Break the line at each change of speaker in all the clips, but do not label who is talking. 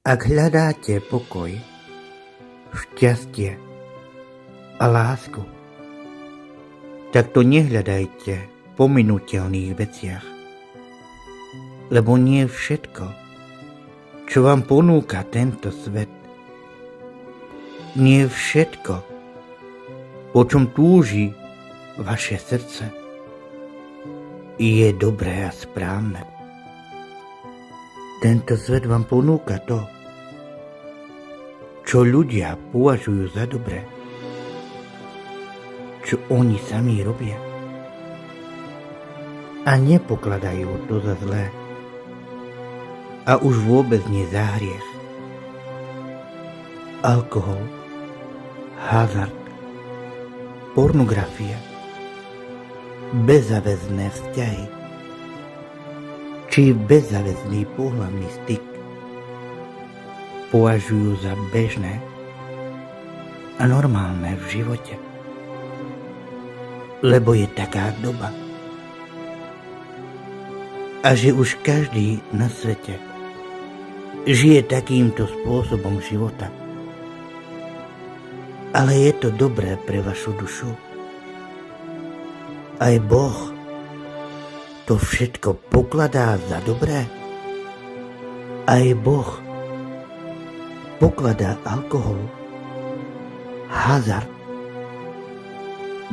Ak hľadáte pokoj, šťastie a lásku, tak to nehľadajte v pominuteľných veciach. Lebo nie všetko, čo vám ponúka tento svet, nie všetko, po čom túži vaše srdce, je dobré a správne. Tento svet vám ponúka to, čo ľudia považujú za dobré, čo oni sami robia a nepokladajú to za zlé a už vôbec nie za hriech. Alkohol, hazard, pornografia, bezzáväzné vzťahy či bezzáväzný pohlavný styk považujú za bežné a normálne v živote. Lebo je taká doba. A že už každý na svete žije takýmto spôsobom života. Ale je to dobré pre vašu dušu. Aj Boh to všetko pokladá za dobré. Aj Boh pokladá alkohol, hazard,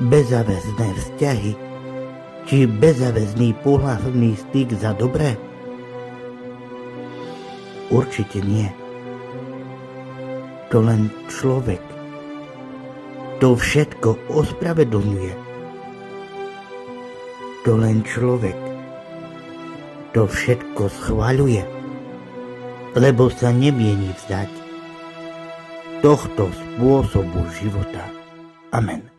bezzáväzné vzťahy či bezzáväzný pohlavný styk za dobré? Určite nie. To len človek to všetko ospravedlňuje. To len človek to všetko schvaľuje, lebo sa nemieni vzdať tohto spôsobu života. Amen.